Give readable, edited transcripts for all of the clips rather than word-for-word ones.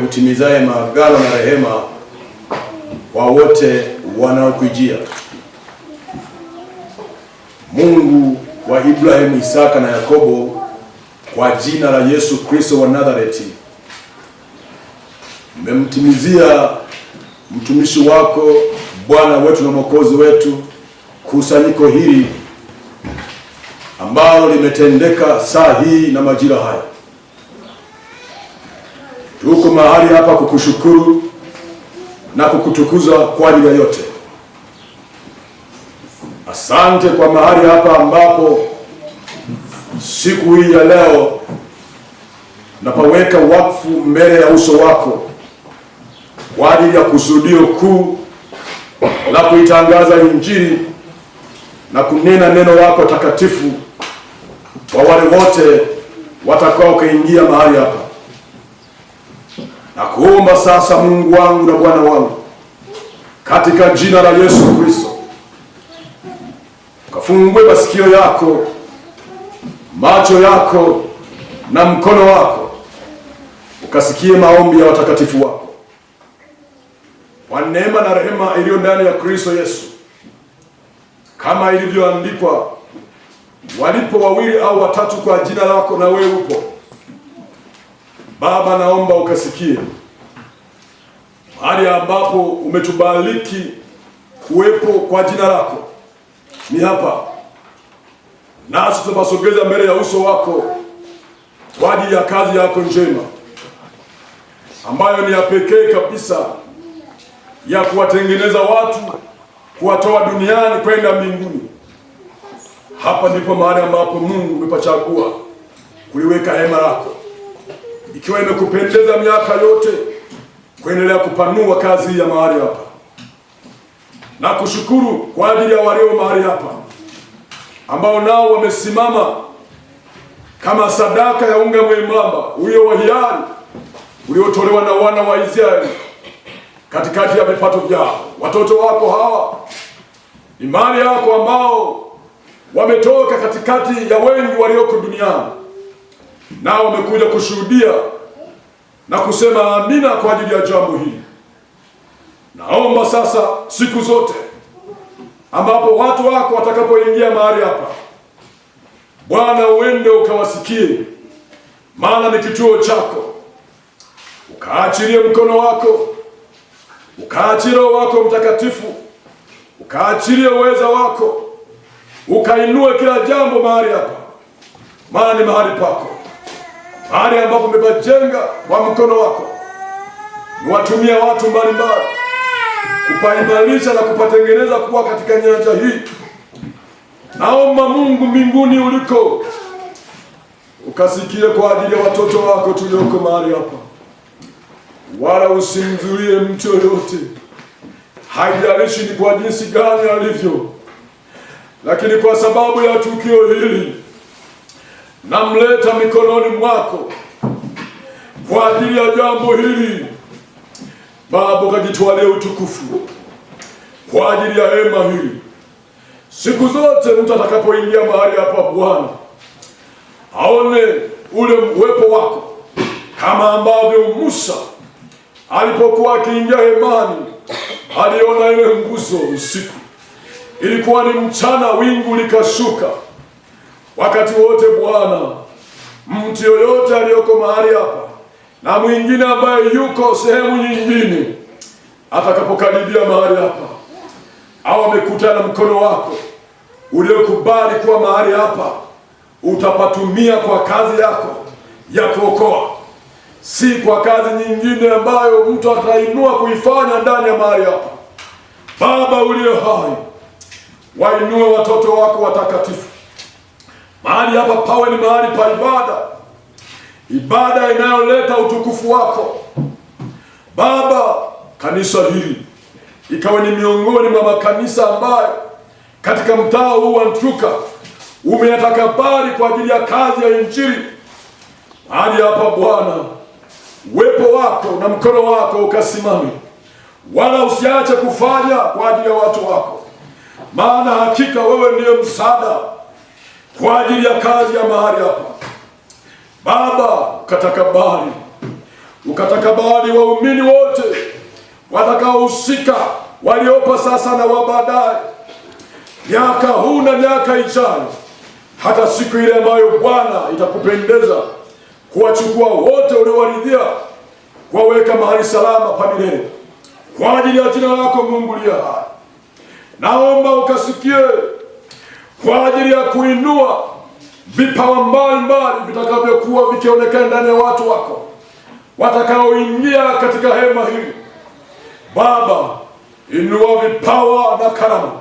hutimizaye maagano na rehema kwa wote wanaokujia. Mungu wa Ibrahimu, Isaka na Yakobo, kwa jina la Yesu Kristo wa Nazareti, umemtimizia mtumishi wako, Bwana wetu na Mwokozi wetu, kusanyiko hili ambalo limetendeka saa hii na majira haya. Tuko mahali hapa kukushukuru na kukutukuza kwa ajili ya yote. Asante kwa mahali hapa ambapo siku hii ya leo napaweka wakfu mbele ya uso wako kwa ajili ya kusudio kuu la kuitangaza Injili na kunena neno lako takatifu kwa wale wote watakao kuingia mahali hapa. Na kuomba sasa, Mungu wangu na Bwana wangu, katika jina la Yesu Kristo, kafungue masikio yako, macho yako na mkono wako, ukasikie maombi ya watakatifu wako. Kwa neema na rehema iliyo ndani ya Kristo Yesu, kama ilivyoandikwa, walipo wawili au watatu kwa jina lako, na wewe upo. Baba, naomba ukasikie mahali ambapo umetubariki kuwepo kwa jina lako. Ni hapa, nasi tunasogeza mbele ya uso wako kwa ajili ya kazi yako njema ambayo ni ya pekee kabisa, ya kuwatengeneza watu, kuwatoa duniani kwenda mbinguni. Hapa ndipo mahali ambapo Mungu umepachagua kuliweka hema lako, ikiwa imekupendeza miaka yote kuendelea kupanua kazi ya mahali hapa. Na kushukuru kwa ajili ya walio mahali hapa ambao nao wamesimama kama sadaka ya unga mwembamba ulio wa hiari uliotolewa na wana wa Israeli katikati ya vipato vyao. Watoto wako hawa ni mali yako ambao wametoka katikati ya wengi walioko duniani, nao wamekuja kushuhudia na kusema amina kwa ajili ya jambo hili. Naomba sasa, siku zote ambapo watu wako watakapoingia mahali hapa, Bwana, uende ukawasikie, maana ni kituo chako. Ukaachilie mkono wako, ukaachilie Roho wako Mtakatifu, ukaachilie uweza wako, ukainue kila jambo mahali hapa, maana ni mahali pako, mahali ambapo umepajenga kwa mkono wako. Niwatumia watu mbalimbali kupaimarisha na kupatengeneza kuwa katika nyanja hii. Naomba Mungu mbinguni uliko, ukasikie kwa ajili ya watoto wako tulioko mahali hapa, wala usimzuie mtu yoyote, haijalishi ni kwa jinsi gani alivyo. Lakini kwa sababu ya tukio hili, namleta mikononi mwako kwa ajili ya jambo hili. Baba, kajitwalie utukufu kwa ajili ya hema hili. Siku zote mtu atakapoingia mahali hapa, Bwana, aone ule uwepo wako, kama ambavyo Musa alipokuwa akiingia hemani aliona ile nguzo usiku. Ilikuwa ni mchana, wingu likashuka. Wakati wote Bwana, mtu yoyote aliyoko mahali hapa na mwingine ambaye yuko sehemu nyingine, atakapokaribia mahali hapa, au amekutana mkono wako uliokubali kuwa mahali hapa, utapatumia kwa kazi yako ya kuokoa, si kwa kazi nyingine ambayo mtu atainua kuifanya ndani ya mahali hapa. Baba uliye hai, wainue watoto wako watakatifu. Mahali hapa pawe ni mahali pa ibada, ibada inayoleta utukufu wako. Baba, kanisa hili ikawe ni miongoni mwa makanisa ambayo katika mtaa huu wa Ntuka umeyatakabali kwa ajili ya kazi ya Injili. Mahali hapa Bwana, uwepo wako na mkono wako ukasimame, wala usiache kufanya kwa ajili ya watu wako, maana hakika wewe ndiye msaada kwa ajili ya kazi ya mahali hapa. Baba, katakabali ukatakabali waumini wote watakaohusika, waliopo sasa na wa baadaye, miaka huu na miaka ijayo, hata siku ile ambayo Bwana itakupendeza kuwachukua wote uliowaridhia, kuwaweka mahali salama pa milele kwa ajili ya jina lako Mungu aliye hai. Naomba ukasikie kwa ajili ya kuinua vipawa mbalimbali vitakavyokuwa vikionekana ndani ya watu wako watakaoingia katika hema hili. Baba, inua vipawa na karama.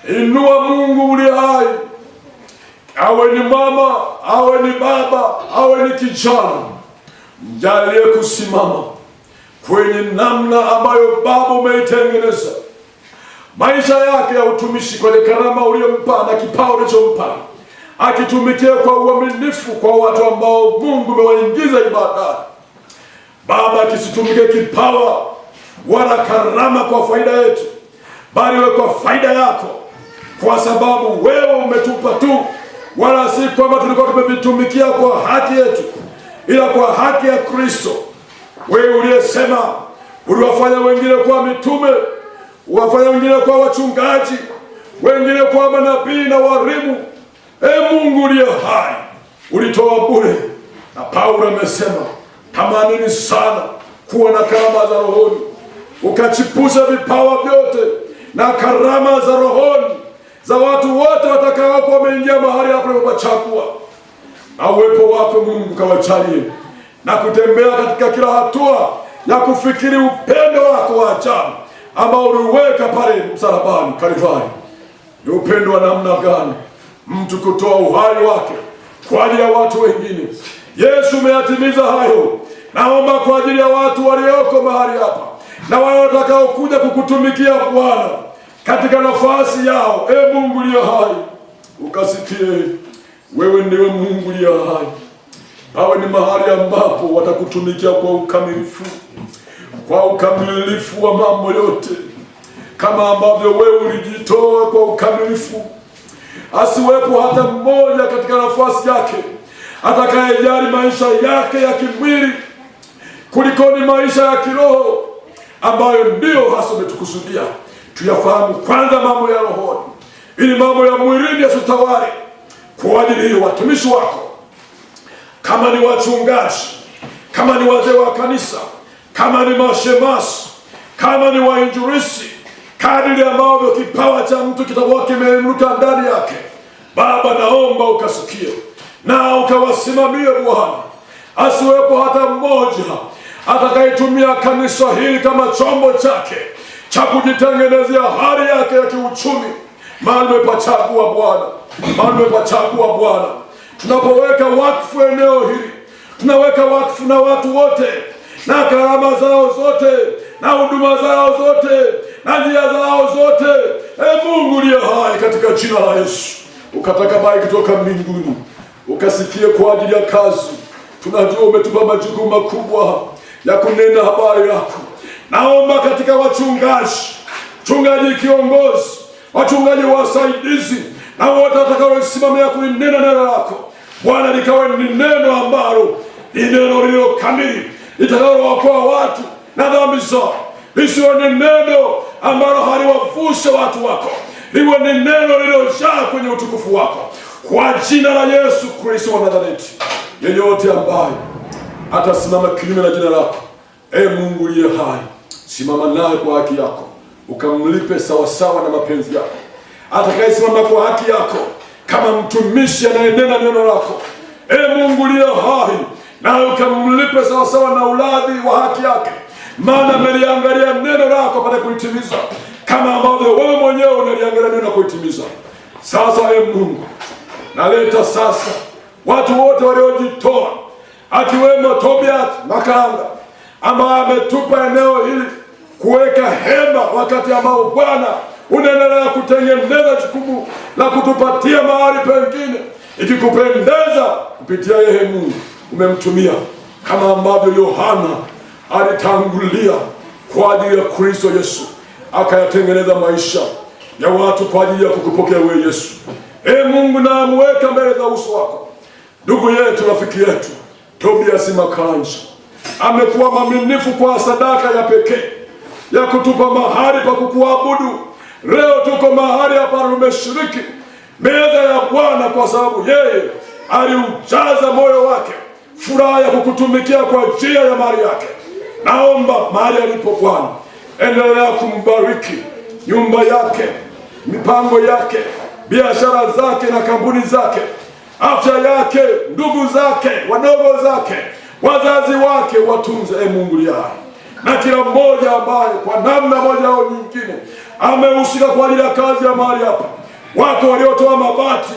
Inua Mungu uliye hai, awe ni mama, awe ni baba, awe ni kijana, mjalie kusimama kwenye namna ambayo Baba umeitengeneza maisha yake ya utumishi, kwenye karama uliyompa na kipawa ulichompa, akitumikia kwa uaminifu kwa watu ambao Mungu umewaingiza ibadani. Baba, kisitumike kipawa wala karama kwa faida yetu, bali we kwa faida yako, kwa sababu wewe umetupa tu, wala si kwamba tulikuwa tumevitumikia kwa haki yetu, ila kwa haki ya Kristo. Wewe uliyesema uliwafanya wengine kwa mitume, uwafanya wengine kwa wachungaji, wengine kwa manabii na walimu. Mungu uliye hai, ulitoa bure. Na Paulo amesema, tamanini sana kuwa na karama za rohoni, ukachipuza vipawa vyote na karama za rohoni za watu wote watakao wameingia mahali hapo ulipopachagua. Na uwepo wako Mungu kawachalie na kutembea katika kila hatua ya kufikiri upendo wako wa ajabu ambao uliweka pale msalabani Kalvari. Ni upendo wa namna gani mtu kutoa uhai wake kwa ajili ya watu wengine. Yesu, umeyatimiza hayo. Naomba kwa ajili ya watu walioko mahali hapa na wale watakao kuja kukutumikia Bwana katika nafasi yao, Mungu uliye hai, ukasikie. Wewe ndiwe Mungu uliye hai. Hawe ni mahali ambapo watakutumikia kwa ukamilifu wa mambo yote, kama ambavyo wewe ulijitoa kwa ukamilifu. Asiwepo hata mmoja katika nafasi yake atakayejali maisha yake ya kimwili kuliko ni maisha ya kiroho, ambayo ndio hasa umetukusudia tuyafahamu kwanza mambo ya rohoni, ili mambo ya mwilini yasitawale. Kwa ajili hiyo watumishi wako, kama ni wachungaji, kama ni wazee wa kanisa, kama ni mashemasi, kama ni wainjilisti, kadiri ambavyo kipawa cha mtu kitakuwa kimeinuka ndani yake, Baba, naomba ukasikie na ukawasimamie Bwana. Asiwepo hata mmoja atakayetumia kanisa hili kama chombo chake cha kujitengenezea hali yake ya kiuchumi. Mahali umepachagua Bwana, mahali umepachagua Bwana. Tunapoweka wakfu eneo hili, tunaweka wakfu na watu wote na karama zao zote na huduma zao zote na njia zao zote. Mungu uliye hai, katika jina la Yesu, ukatakabai kutoka mbinguni, ukasikie kwa ajili ya kazi. Tunajua umetupa majukumu makubwa ya kunena habari yako. Naomba katika wachungaji, mchungaji kiongozi, wachungaji wasaidizi, na wote watakaosimamia kulinena neno lako Bwana, likawe ni neno ambalo ni neno lililo kamili, litakalowaokoa watu na dhambi zao. Lisiwe ni neno ambalo haliwavushe watu wako, liwe ni neno lililojaa kwenye utukufu wako, kwa jina la Yesu Kristo wa Nazareti. Yeyote ambaye atasimama kinyume na jina lako, Mungu uliye hai, simama naye kwa haki yako, ukamlipe sawasawa na mapenzi yako. Atakayesimama kwa haki yako kama mtumishi anayenena neno lako, Mungu uliye hai, nawe ukamlipe sawasawa na uladhi wa haki yake, maana ameliangalia neno lako pale kulitimiza, kama ambavyo wewe mwenyewe unaliangalia neno kulitimiza. Sasa Mungu, naleta sasa watu wote waliojitoa, akiwemo Tobias Makanga ambaye ametupa eneo hili kuweka hema, wakati ambao Bwana unaendelea kutengeneza jukumu la kutupatia mahali pengine. Ikikupendeza kupitia yeye Mungu umemtumia, kama ambavyo Yohana alitangulia kwa ajili ya Kristo Yesu, akayatengeneza maisha ya watu kwa ajili ya kukupokea wewe Yesu. Mungu, na amweka mbele za uso wako ndugu yetu, rafiki yetu Tobias Makanja, amekuwa mwaminifu kwa sadaka ya pekee ya kutupa mahali pa kukuabudu. Leo tuko mahali hapa tumeshiriki meza ya Bwana kwa sababu yeye aliujaza moyo wake furaha ya kukutumikia kwa njia ya mali yake. Naomba mahali alipo Bwana, endelea kumbariki nyumba yake, mipango yake, biashara zake na kampuni zake, afya yake, ndugu zake, wadogo zake, wazazi wake, watunze Mungu hai. Na kila mmoja ambaye kwa namna moja au nyingine amehusika kwa ajili ya kazi ya mahali hapa, wako waliotoa mabati,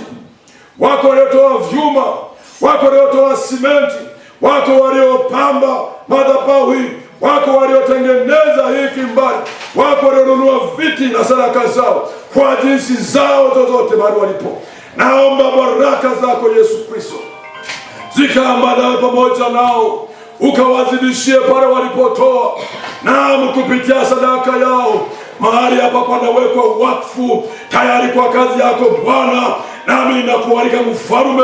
wako waliotoa vyuma, wako waliotoa simenti, wako waliopamba madhabahu, wako waliotengeneza hii kimbari, wako walionunua viti na sadaka zao kwa jinsi zao zozote mahali walipo. Naomba baraka zako Yesu Kristo zikaambatane pamoja nao, ukawazidishie pale walipotoa, na kupitia sadaka yao mahali hapa panawekwa wakfu tayari kwa kazi yako Bwana. Nami nakualika Mfalme,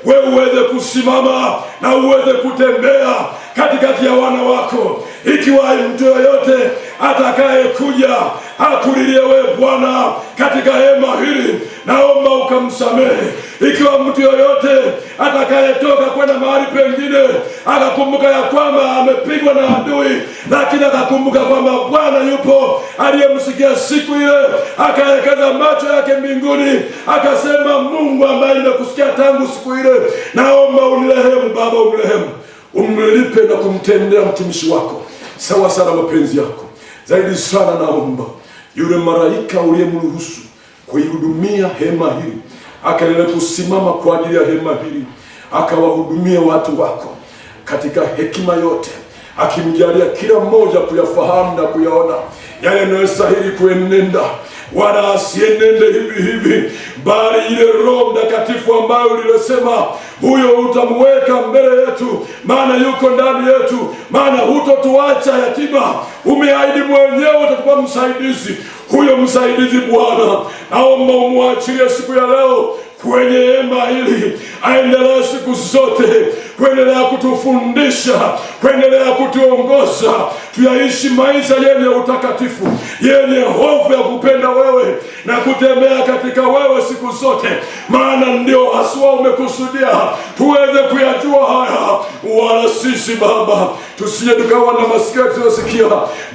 wewe uweze kusimama na uweze kutembea katikati ya wana wako. Ikiwa mtu yoyote atakaye kuja akulilie wewe Bwana katika hema hili, naomba ukamsamehe. Ikiwa mtu yoyote atakayetoka kwenda mahali pengine akakumbuka ya kwamba amepigwa na adui, lakini akakumbuka kwamba Bwana yupo aliyemsikia siku ile, akaelekeza macho yake mbinguni, akasema, Mungu ambaye nimekusikia tangu siku ile, naomba unirehemu Baba, unirehemu, umlipe na kumtendea mtumishi wako sawa sana mapenzi yako. Zaidi sana naomba yule malaika uliyemruhusu kuihudumia hema hili akaendelea kusimama kwa ajili ya hema hili, akawahudumia watu wako katika hekima yote, akimjalia kila mmoja kuyafahamu na kuyaona yale yanayostahili kuenenda, wala asienende hivi hivi, bali ile Roho Mtakatifu ambayo ulisema huyo utamweka mbele yetu, maana yuko ndani yetu, maana hutotuacha yatima. Umeahidi mwenyewe utatupa msaidizi. Huyo msaidizi Bwana, naomba umwachilie siku ya leo kwenye hema hili, aendelee siku zote kuendelea kutufundisha, kuendelea kutuongoza, tuyaishi maisha yenye utakatifu, yenye hofu ya kupenda wewe na kutembea katika wewe siku zote, maana ndio haswa umekusudia tuweze kuyajua haya. Wala sisi Baba tusije tukawa na masikio tunasikia,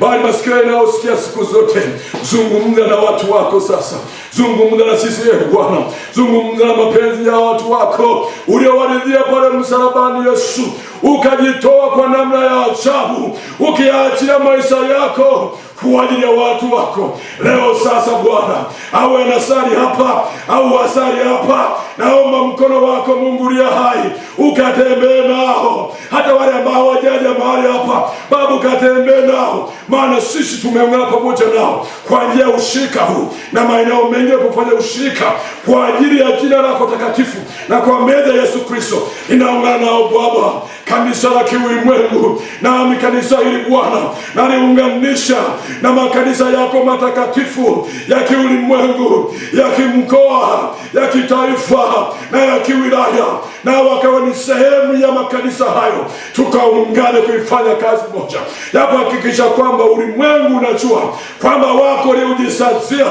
bali masikio yanayosikia siku zote. Zungumza na watu wako sasa, zungumza na sisi Bwana, zungumza na mapenzi ya watu wako uliowaridhia pale msalabani Yesu, ukajitoa kwa namna ya ajabu, ukiachia maisha yako kwa ajili ya watu wako. Leo sasa Bwana, awe anasali hapa au asali hapa, naomba mkono wako Mungu aliye hai ukatembee nao, hata wale ambao hawajaja mahali hapa Baba, ukatembee nao, maana sisi tumeungana pamoja nao kwa njia ya ushirika huu na maeneo mengine kufanya ushirika kwa ajili ya jina lako takatifu, na kwa meza Yesu Kristo inaungana nao Baba, kanisa la kiulimwengu, na kanisa hili Bwana naliunganisha na makanisa yako matakatifu ya kiulimwengu, ya kimkoa, ya kitaifa na ya kiwilaya, na wakawa ni sehemu ya makanisa hayo, tukaungane kuifanya kazi moja ya kuhakikisha kwamba ulimwengu unajua kwamba wako waliojisazia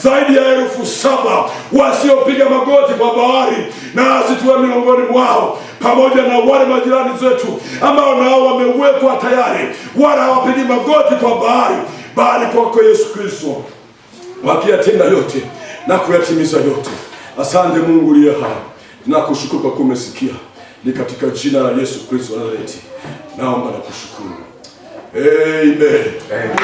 zaidi ya 7,000 wasiopiga magoti kwa bahari, na asituwe miongoni mwao, pamoja na wale majirani zetu ambao nao wamewekwa tayari, wala hawapigi magoti kwa bahari, bali kwako Yesu Kristo, wakiyatenda yote na kuyatimiza yote. Asante Mungu aliye hai, nakushukuru kwa kumesikia. Ni katika jina la Yesu Kristo wa Nazareti naomba na kushukuru. Amen.